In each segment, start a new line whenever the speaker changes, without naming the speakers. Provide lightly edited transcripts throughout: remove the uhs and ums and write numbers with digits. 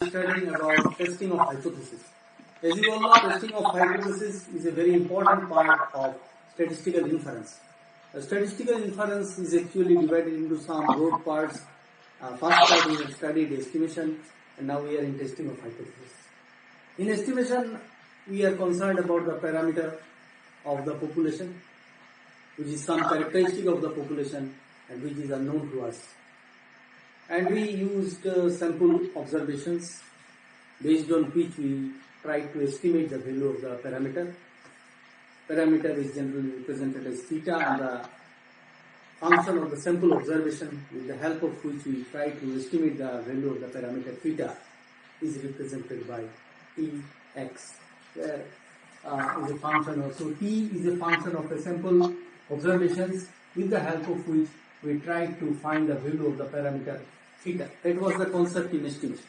studying about testing of hypothesis. As you all know, testing of hypothesis is a very important part of statistical inference. Statistical inference is actually divided into some broad parts. First part we have studied estimation, and now we are in testing of hypothesis. In estimation, we are concerned about the parameter of the population, which is some characteristic of the population and which is unknown to us. And we used sample observations based on which we tried to estimate the value of the parameter. Parameter is generally represented as theta, and the function of the sample observation with the help of which we try to estimate the value of the parameter theta is represented by Tx, where is a function of, so T is a function of the sample observations with the help of which we try to find the value of the parameter theta. That was the concept in estimation.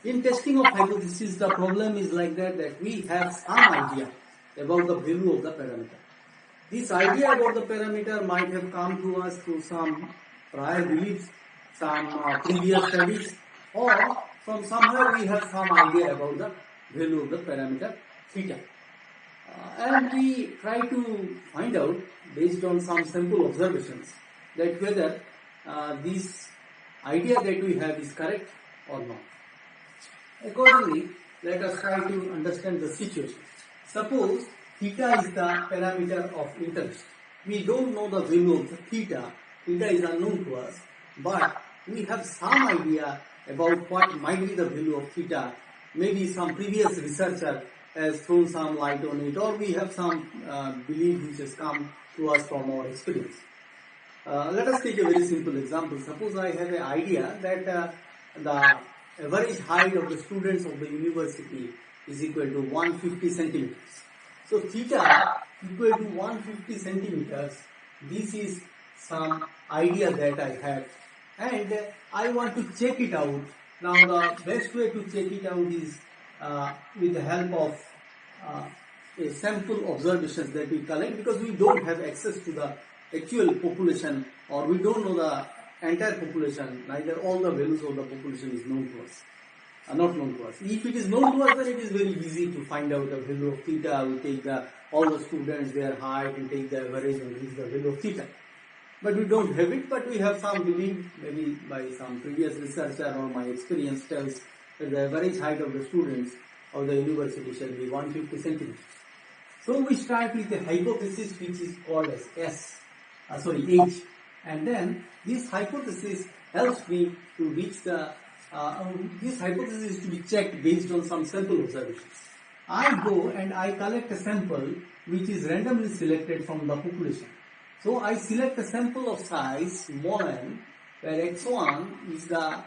In testing of hypothesis, the problem is like that we have some idea about the value of the parameter. This idea about the parameter might have come to us through some prior beliefs, some previous studies, or from somewhere we have some idea about the value of the parameter theta. And we try to find out based on some sample observations that whether this idea that we have is correct or not. Accordingly, let us try to understand the situation. Suppose theta is the parameter of interest. We don't know the value of the theta. Theta is unknown to us, but we have some idea about what might be the value of theta. Maybe some previous researcher has thrown some light on it, or we have some belief which has come to us from our experience. Let us take a very simple example. Suppose I have an idea that the average height of the students of the university is equal to 150 centimeters. So theta equal to 150 centimeters. This is some idea that I have, and I want to check it out. Now the best way to check it out is with the help of a sample observations that we collect, because we don't have access to the actual population, or we don't know the entire population. Neither all the values of the population is known to us, not known to us. If it is known to us, then it is very easy to find out the value of theta. We take all the students, their height, we take the average and reach the value of theta. But we don't have it, but we have some belief, maybe by some previous researcher or my experience tells that the average height of the students of the university shall be 150 centimeters. So we start with a hypothesis which is called as H, and then this hypothesis helps me to reach the, this hypothesis is to be checked based on some sample observations. I go and I collect a sample which is randomly selected from the population. So I select a sample of size small n, where x1 is the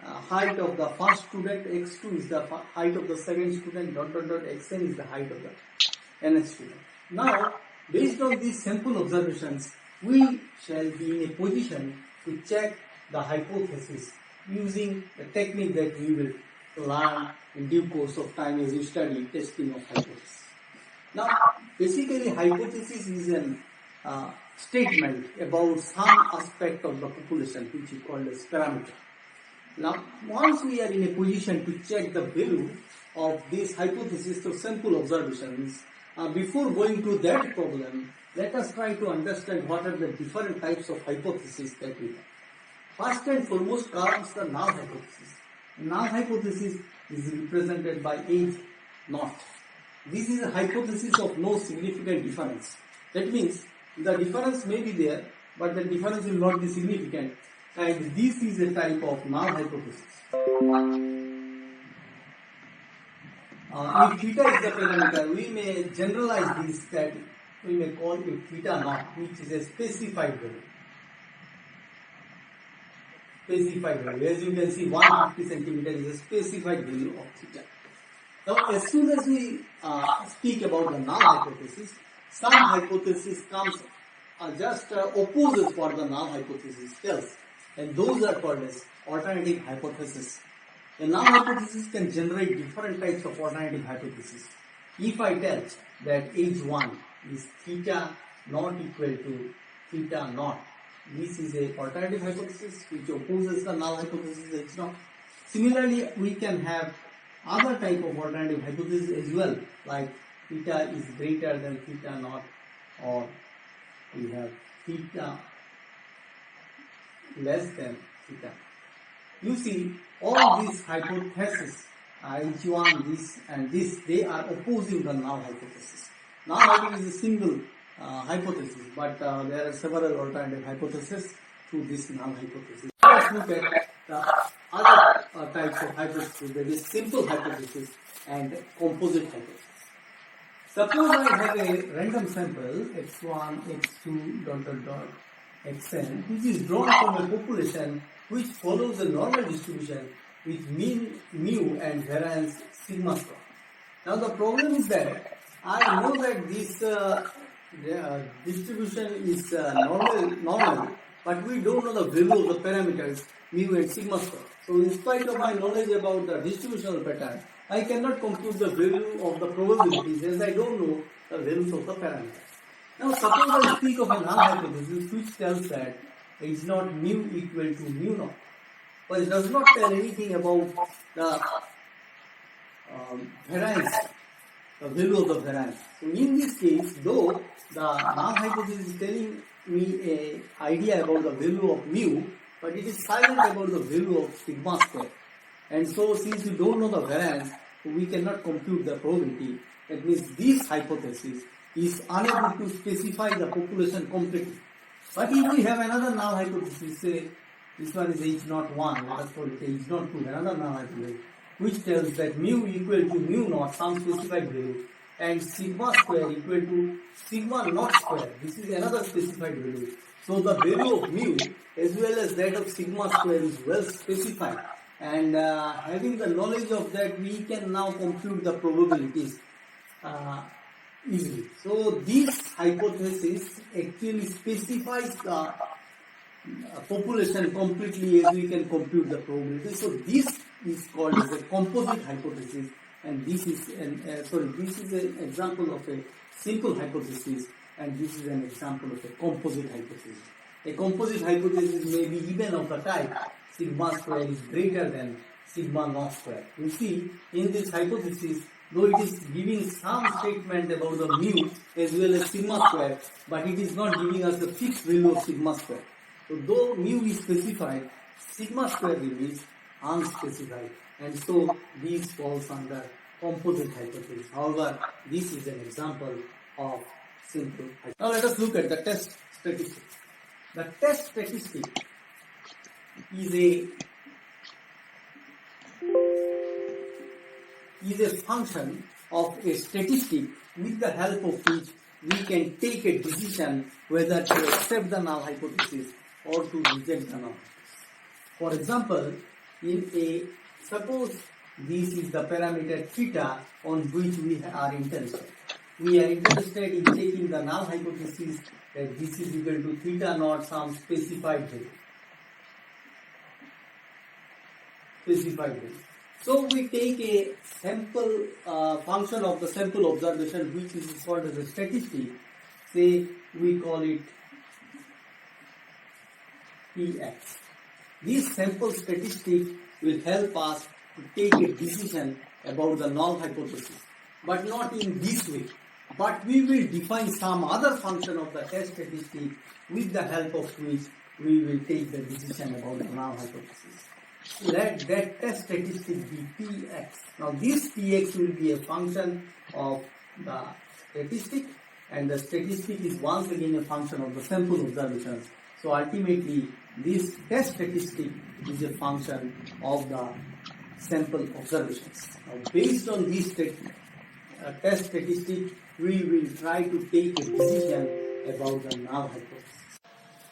height of the first student, x2 is the height of the second student, xn is the height of the nth student. Now, based on these sample observations, we shall be in a position to check the hypothesis using the technique that we will learn in due course of time as you study testing of hypothesis. Now, basically hypothesis is an statement about some aspect of the population which is called as parameter. Now, once we are in a position to check the value of this hypothesis through sample observations, before going to that problem, let us try to understand what are the different types of hypotheses that we have. First and foremost comes the null hypothesis. Null hypothesis is represented by H naught. This is a hypothesis of no significant difference. That means the difference may be there, but the difference will not be significant, and this is a type of null hypothesis. If theta is the parameter, we may generalize this, that we may call it theta naught, which is a specified value. Specified value. As you can see, 150 centimeter is a specified value of theta. Now, as soon as we speak about the null hypothesis, some hypothesis comes just opposes what the null hypothesis tells, and those are called as alternative hypothesis. A null hypothesis can generate different types of alternative hypothesis. If I tell that H1 is theta not equal to theta naught, this is a alternative hypothesis which opposes the null hypothesis H naught. Similarly, we can have other type of alternative hypothesis as well, like theta is greater than theta naught, or we have theta less than theta. You see, all these hypotheses, H1, this and this, they are opposing the null hypothesis. Null hypothesis is a single hypothesis, but there are several alternative hypotheses to this null hypothesis. Let's look at the other types of hypothesis, that is simple hypothesis and composite hypothesis. Suppose I have a random sample x1, x2, xn, which is drawn from a population which follows a normal distribution with mean mu and variance sigma square. Now the problem is that I know that this distribution is normal, but we don't know the value of the parameters mu and sigma square. So in spite of my knowledge about the distributional pattern, I cannot compute the value of the probabilities as I don't know the values of the parameters. Now suppose I speak of a null hypothesis which tells that H naught mu equal to mu naught, but it does not tell anything about the variance, the value of the variance. So in this case, though the null hypothesis is telling me an idea about the value of mu, but it is silent about the value of sigma square. And so since we don't know the variance, we cannot compute the probability. That means this hypothesis is unable to specify the population completely. But if we have another null hypothesis, say this one is H01, let us call it H02, another null hypothesis, which tells that mu equal to mu naught, some specified value, and sigma square equal to sigma naught square. This is another specified value. So the value of mu as well as that of sigma square is well specified. And having the knowledge of that, we can now compute the probabilities easily. So this hypothesis actually specifies the population completely as we can compute the probability. So this is called as a composite hypothesis, and this is an example of a simple hypothesis, and this is an example of a composite hypothesis. A composite hypothesis may be even of the type sigma square is greater than sigma naught square. You see, in this hypothesis, though it is giving some statement about the mu as well as sigma square, but it is not giving us the fixed value of sigma square. So though mu is specified, sigma square remains unspecified, and so these falls under composite hypothesis. However, this is an example of simple hypothesis. Now let us look at the test statistic. The test statistic is a function of a statistic with the help of which we can take a decision whether to accept the null hypothesis or to reject the null hypothesis. For example, suppose this is the parameter theta on which we are interested. We are interested in taking the null hypothesis that this is equal to theta naught some specified value. So we take a sample function of the sample observation, which is called as a statistic. Say we call it Px. This sample statistic will help us to take a decision about the null hypothesis, but not in this way. But we will define some other function of the test statistic with the help of which we will take the decision about the null hypothesis. Let that test statistic be Px. Now this Px will be a function of the statistic, and the statistic is once again a function of the sample observations. So ultimately this test statistic is a function of the sample observations. Now based on this test statistic, we will try to take a decision about the null hypothesis.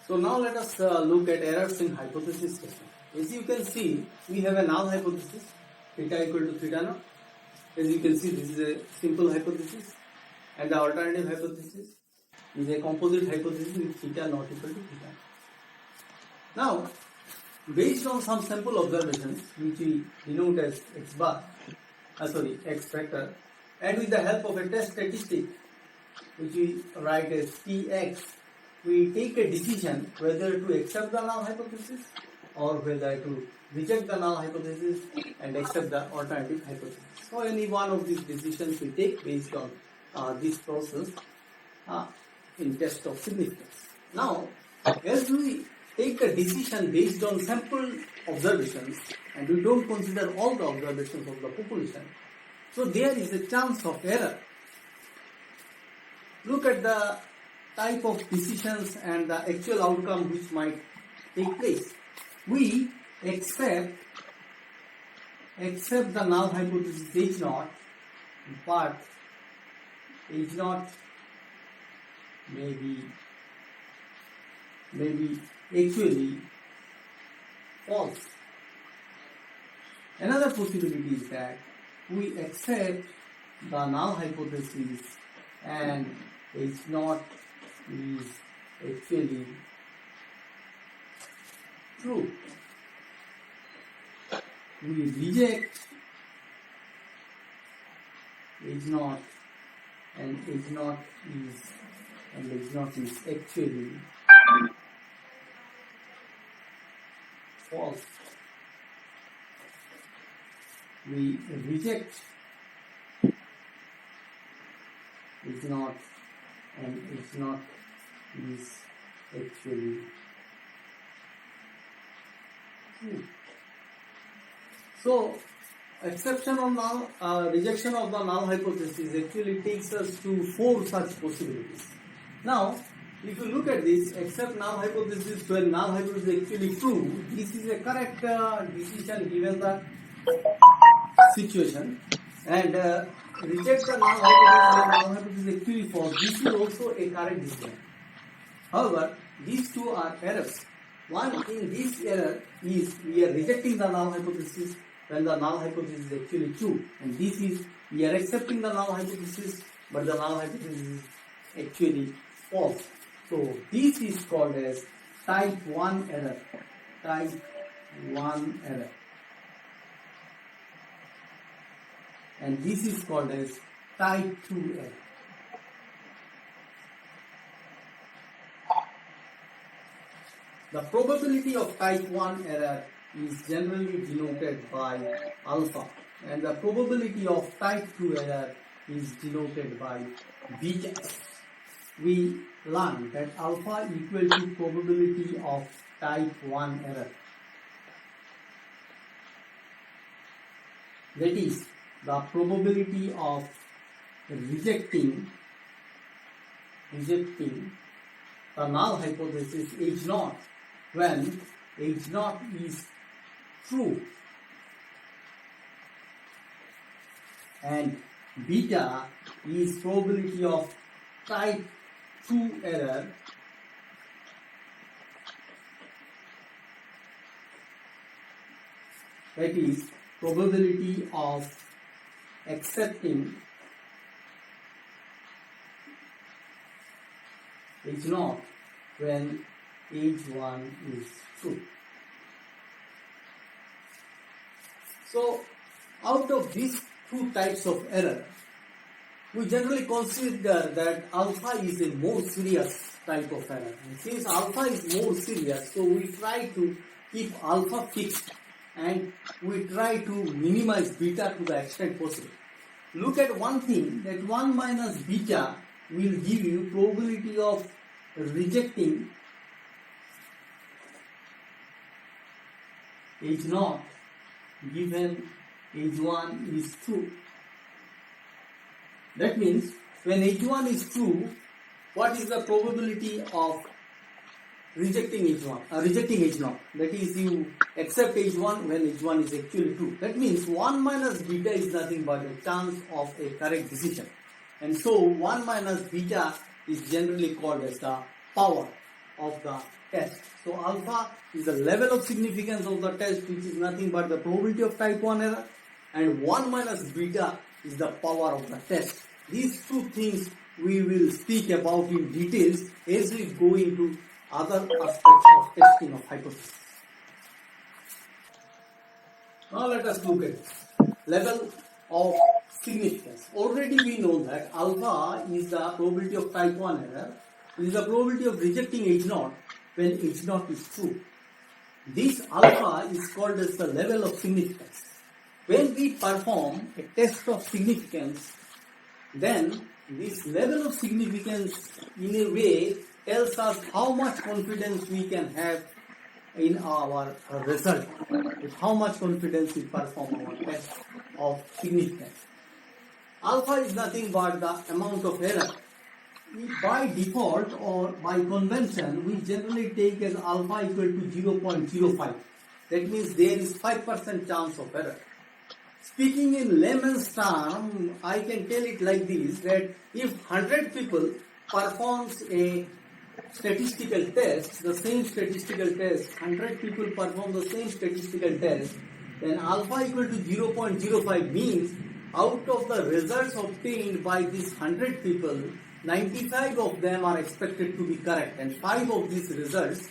So now let us look at errors in hypothesis testing. As you can see, we have a null hypothesis, theta equal to theta naught. As you can see, this is a simple hypothesis, and the alternative hypothesis is a composite hypothesis with theta not equal to theta. Now, based on some sample observations, which we denote as x factor, and with the help of a test statistic, which we write as Px, we take a decision whether to accept the null hypothesis or whether to reject the null hypothesis and accept the alternative hypothesis. So any one of these decisions we take based on this process in test of significance. Now, as we take the decision based on sample observations and we don't consider all the observations of the population, so there is a chance of error. Look at the type of decisions and the actual outcome which might take place. We accept the null hypothesis H0, but H0 may be actually false. Another possibility is that we accept the null hypothesis and H0 is actually true. We reject H0 and H0 is actually false. We reject H0 and H0 is actually true. So, rejection of the null hypothesis actually takes us to 4 such possibilities. Now, if you look at this, accept null hypothesis when null hypothesis is actually true, this is a correct decision given the situation, and reject the null hypothesis when null hypothesis is actually false, this is also a correct decision. However, these two are errors. One in this error is we are rejecting the null hypothesis when the null hypothesis is actually true, and this is we are accepting the null hypothesis but the null hypothesis is actually false. So this is called as type 1 error. Type 1 error. And this is called as type 2 error. The probability of type 1 error is generally denoted by alpha, and the probability of type 2 error is denoted by beta. We learned that alpha equal to probability of type 1 error. That is the probability of rejecting the null hypothesis H0 when H0 is true, and beta is probability of type 2 error that is probability of accepting H0 when H1 is true. So, out of these 2 types of error, we generally consider that alpha is a more serious type of error. And since alpha is more serious, so we try to keep alpha fixed and we try to minimize beta to the extent possible. Look at one thing, that 1 minus beta will give you probability of rejecting H0 given H1 is true. That means when H1 is true, what is the probability of rejecting H0? That is, you accept H1 when H1 is actually true. That means 1 minus beta is nothing but a chance of a correct decision. And so 1 minus beta is generally called as the power of the test. So alpha is the level of significance of the test, which is nothing but the probability of type 1 error, and 1 minus beta is the power of the test. These 2 things we will speak about in details as we go into other aspects of testing of hypothesis. Now let us look at level of significance. Already we know that alpha is the probability of type 1 error. It is the probability of rejecting H0 when H0 is true. This alpha is called as the level of significance. When we perform a test of significance, then this level of significance in a way tells us how much confidence we can have in our result, with how much confidence we perform our test of significance. Alpha is nothing but the amount of error. By default or by convention, we generally take as alpha equal to 0.05. That means there is 5% chance of error. Speaking in layman's term, I can tell it like this, that if 100 people performs a statistical test, the same statistical test, 100 people perform the same statistical test, then alpha equal to 0.05 means out of the results obtained by these 100 people, 95 of them are expected to be correct and 5 of these results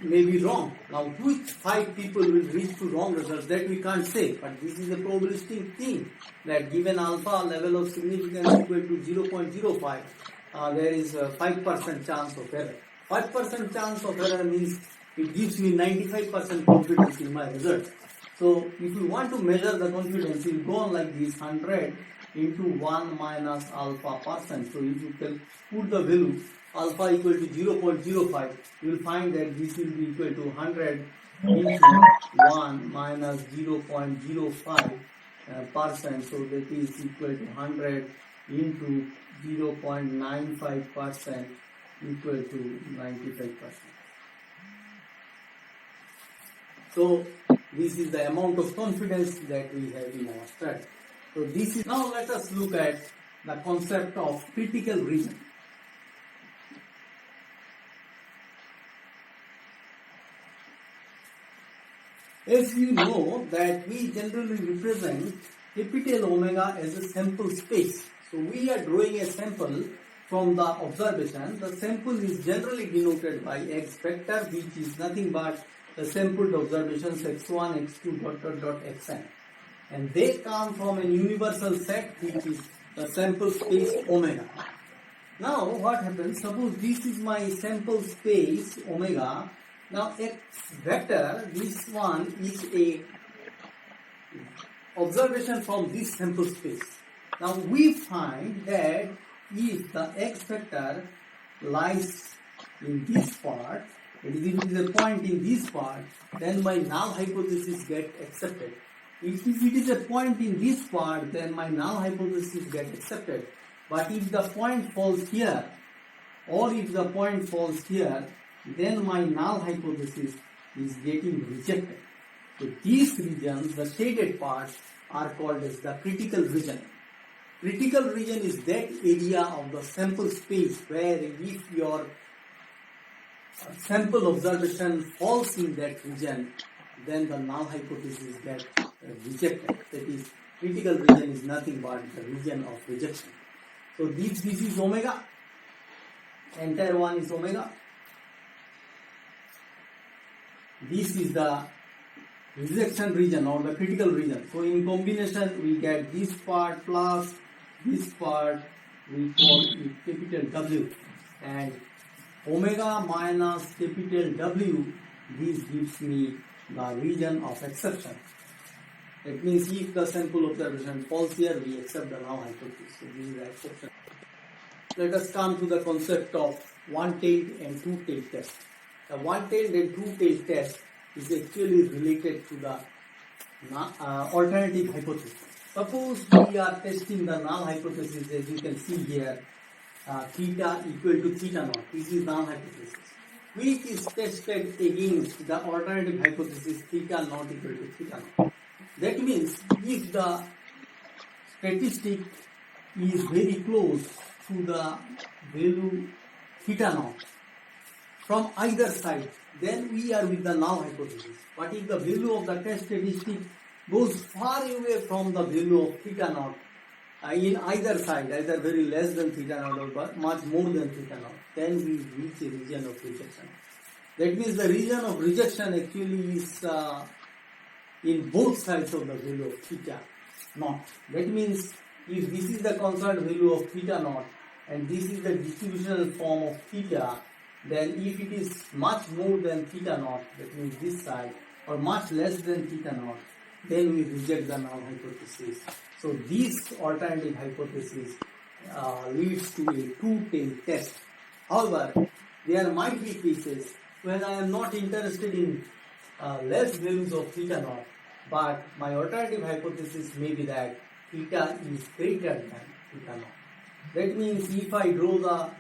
may be wrong. Now, which 5 people will reach to wrong results, that we can't say, but this is a probabilistic thing, that given alpha level of significance equal to 0.05, there is a 5% chance of error. 5% chance of error means it gives me 95% confidence in my result. So, if you want to measure the confidence, you go on like this, 100 into 1 minus alpha percent. So, if you can put the value alpha equal to 0.05, you will find that this will be equal to 100 into 1 minus 0.05 percent. So, that is equal to 100 into 0.95% equal to 95%. So, this is the amount of confidence that we have in our study. So, this is, now let us look at the concept of critical region. As you know that we generally represent capital omega as a sample space. So we are drawing a sample from the observation. The sample is generally denoted by X vector, which is nothing but the sampled observations x1, x2, dot dot dot xn. And they come from a universal set which is the sample space omega. Now what happens? Suppose this is my sample space omega. Now X vector, this one is a observation from this sample space. Now we find that if the X vector lies in this part, if it is a point in this part, then my null hypothesis gets accepted. If it is a point in this part, then my null hypothesis gets accepted. But if the point falls here, or if the point falls here, then my null hypothesis is getting rejected. So these regions, the shaded parts, are called as the critical region. Critical region is that area of the sample space where if your sample observation falls in that region, then the null hypothesis gets rejected. That is, critical region is nothing but the region of rejection. So this is omega, entire one is omega. This is the rejection region or the critical region. So in combination we get this part plus this part, we call it capital W, and omega minus capital W, this gives me the region of exception. That means if the sample observation falls here, we accept the null hypothesis. So this is the exception. Let us come to the concept of one-tailed and two-tailed test. The one-tailed and two-tailed test is actually related to the alternative hypothesis. Suppose we are testing the null hypothesis, as you can see here, theta equal to theta naught. This is null hypothesis, which is tested against the alternative hypothesis theta not equal to theta naught. That means if the statistic is very close to the value theta naught from either side, then we are with the null hypothesis. But if the value of the test statistic goes far away from the value of theta naught, in either side, either very less than theta naught or much more than theta naught, then we reach a region of rejection. That means the region of rejection actually is in both sides of the value of theta naught. That means if this is the constant value of theta naught and this is the distributional form of theta, then if it is much more than theta naught, that means this side, or much less than theta naught, then we reject the null hypothesis. So this alternative hypothesis leads to a two-tailed test. However, there might be cases when I am not interested in less values of theta naught, but my alternative hypothesis may be that theta is greater than theta naught. That means if I draw the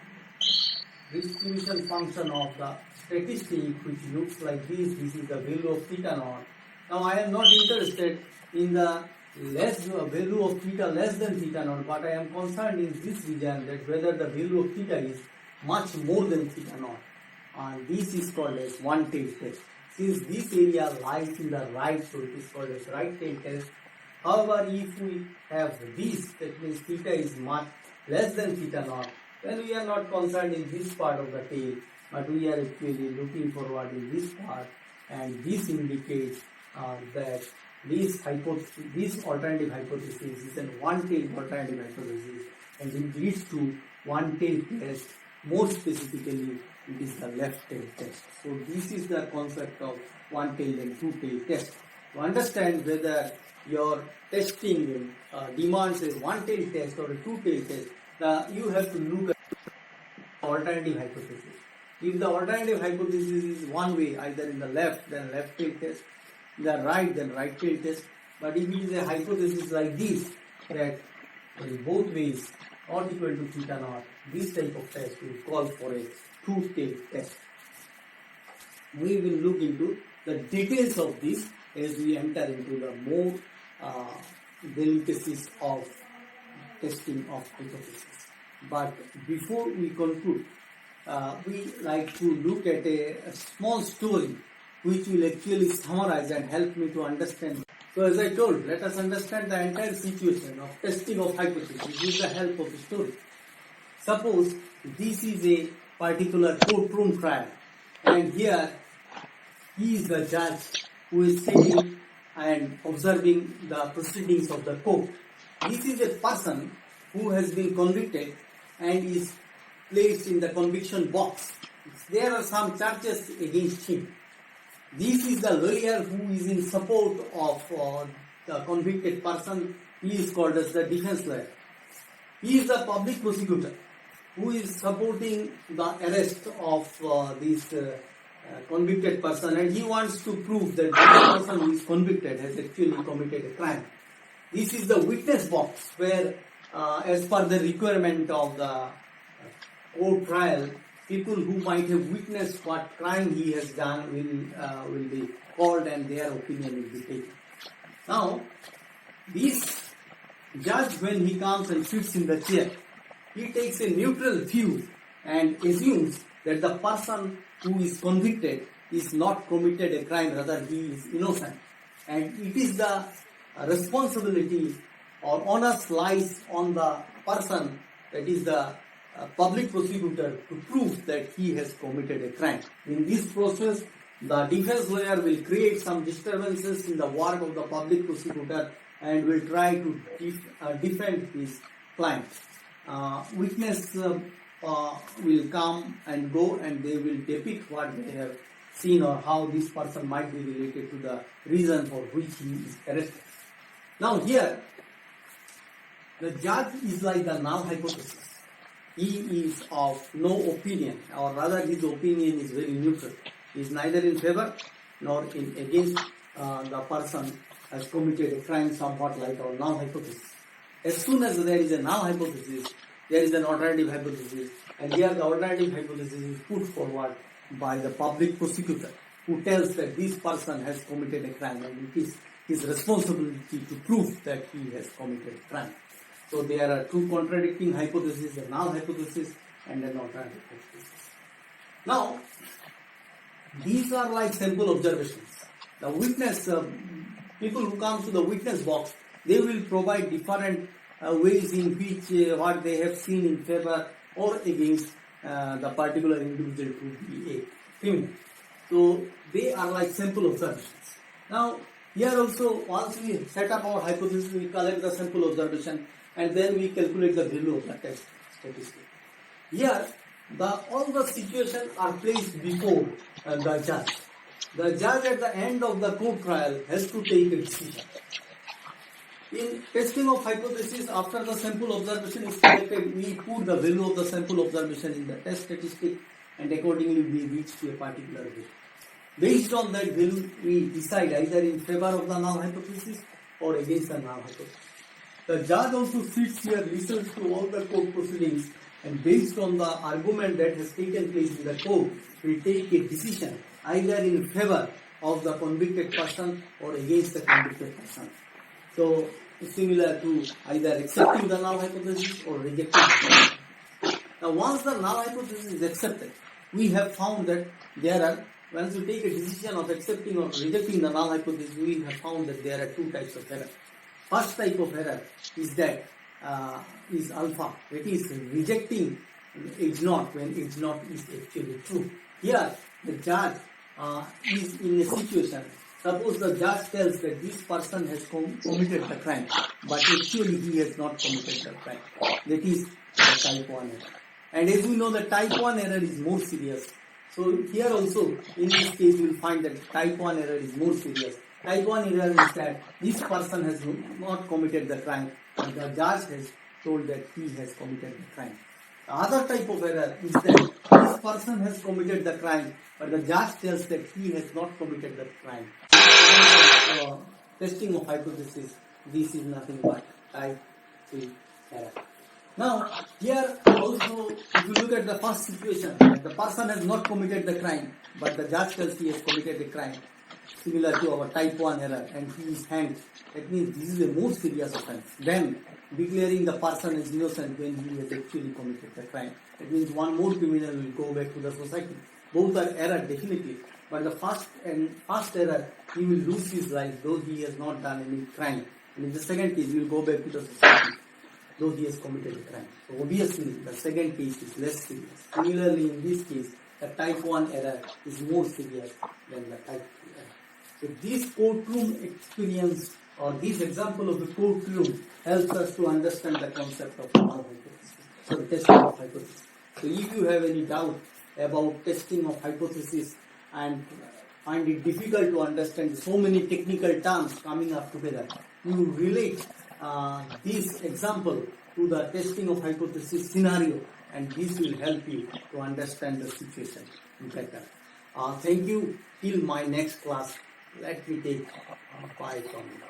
distribution function of the statistic, which looks like this is the value of theta naught. Now I am not interested in the value of theta less than theta naught, but I am concerned in this region that whether the value of theta is much more than theta naught, and this is called as one-tailed test. Since this area lies in the right, so it is called as right-tailed test. However, if we have this, that means theta is much less than theta naught, then we are not concerned in this part of the tail, but we are actually looking forward in this part, and this indicates that this alternative hypothesis is a one-tailed alternative hypothesis, and it leads to one-tailed test. More specifically, it is the left-tailed test. So this is the concept of one-tailed and two-tailed test. To understand whether your testing demands a one-tailed test or a two-tailed test, you have to look at the alternative hypothesis. If the alternative hypothesis is one way, either in the left, then left-tailed test, in the right, then right-tailed test. But if it is a hypothesis like this, that in both ways not equal to theta naught, this type of test will call for a two-tailed test. We will look into the details of this as we enter into the more delicacies of testing of hypothesis. But before we conclude, we like to look at a small story which will actually summarize and help me to understand. So as I told, let us understand the entire situation of testing of hypothesis with the help of a story. Suppose this is a particular courtroom trial, and here he is the judge who is sitting and observing the proceedings of the court. This is a person who has been convicted and is placed in the conviction box. There are some charges against him. This is the lawyer who is in support of the convicted person. He is called as the defense lawyer. He is the public prosecutor who is supporting the arrest of this convicted person, and he wants to prove that the person who is convicted has actually committed a crime. This is the witness box where, as per the requirement of the court trial, people who might have witnessed what crime he has done will be called and their opinion will be taken. Now, this judge, when he comes and sits in the chair, he takes a neutral view and assumes that the person who is convicted is not committed a crime, rather he is innocent. And it is the responsibility or onus lies on the person, that is the public prosecutor, to prove that he has committed a crime. In this process, the defense lawyer will create some disturbances in the work of the public prosecutor and will try to defend his client. Witness will come and go, and they will depict what they have seen or how this person might be related to the reason for which he is arrested. Now here, the judge is like the null hypothesis. He is of no opinion, or rather his opinion is very neutral. He is neither in favor nor against the person has committed a crime, somewhat like our null hypothesis. As soon as there is a null hypothesis, there is an alternative hypothesis, and here the alternative hypothesis is put forward by the public prosecutor, who tells that this person has committed a crime, and it is his responsibility to prove that he has committed a crime. So there are two contradicting hypotheses, a null hypothesis and an alternative hypothesis. Now, these are like sample observations. The witness, people who come to the witness box, they will provide different ways in which what they have seen in favor or against the particular individual to be a criminal. So they are like sample observations. Now, here also, once we set up our hypothesis, we collect the sample observation and then we calculate the value of the test statistic. Here, all the situations are placed before the judge. The judge at the end of the court trial has to take a decision. In testing of hypothesis, after the sample observation is collected, we put the value of the sample observation in the test statistic, and accordingly we reach to a particular value. Based on that value, we decide either in favor of the null hypothesis or against the null hypothesis. The judge also sits here, listens to all the court proceedings, and based on the argument that has taken place in the court, will take a decision either in favor of the convicted person or against the convicted person. So, similar to either accepting the null hypothesis or rejecting it. Now, once the null hypothesis is accepted, we have found that once you take a decision of accepting or rejecting the null hypothesis, we have found that there are two types of error. First type of error is that is alpha, that is rejecting H naught when H naught is actually true. Here, the judge is in a situation. Suppose the judge tells that this person has committed the crime, but actually he has not committed the crime. That is the type 1 error. And as we know, the type 1 error is more serious. So here also, in this case, you will find that type 1 error is more serious. Type 1 error is that this person has not committed the crime, and the judge has told that he has committed the crime. The other type of error is that this person has committed the crime, but the judge tells that he has not committed the crime. Testing of hypothesis, this is nothing but type 3 error. Now, here also, if you look at the first situation, the person has not committed the crime, but the judge tells he has committed the crime, similar to our type 1 error, and he is hanged. That means this is a more serious offense than declaring the person as innocent when he has actually committed the crime. That means one more criminal will go back to the society. Both are error definitely, but the first error, he will lose his life though he has not done any crime. And in the second case, he will go back to the society though he has committed a crime. So obviously, the second case is less serious. Similarly, in this case, the type 1 error is more serious than the type 2 error. So this courtroom experience or this example of the courtroom helps us to understand the concept of null hypothesis. So the testing of hypothesis. So if you have any doubt about testing of hypothesis and find it difficult to understand so many technical terms coming up together, you relate this example to the testing of hypothesis scenario, and this will help you to understand the situation better. Thank you. Till my next class, let me take 5 from you.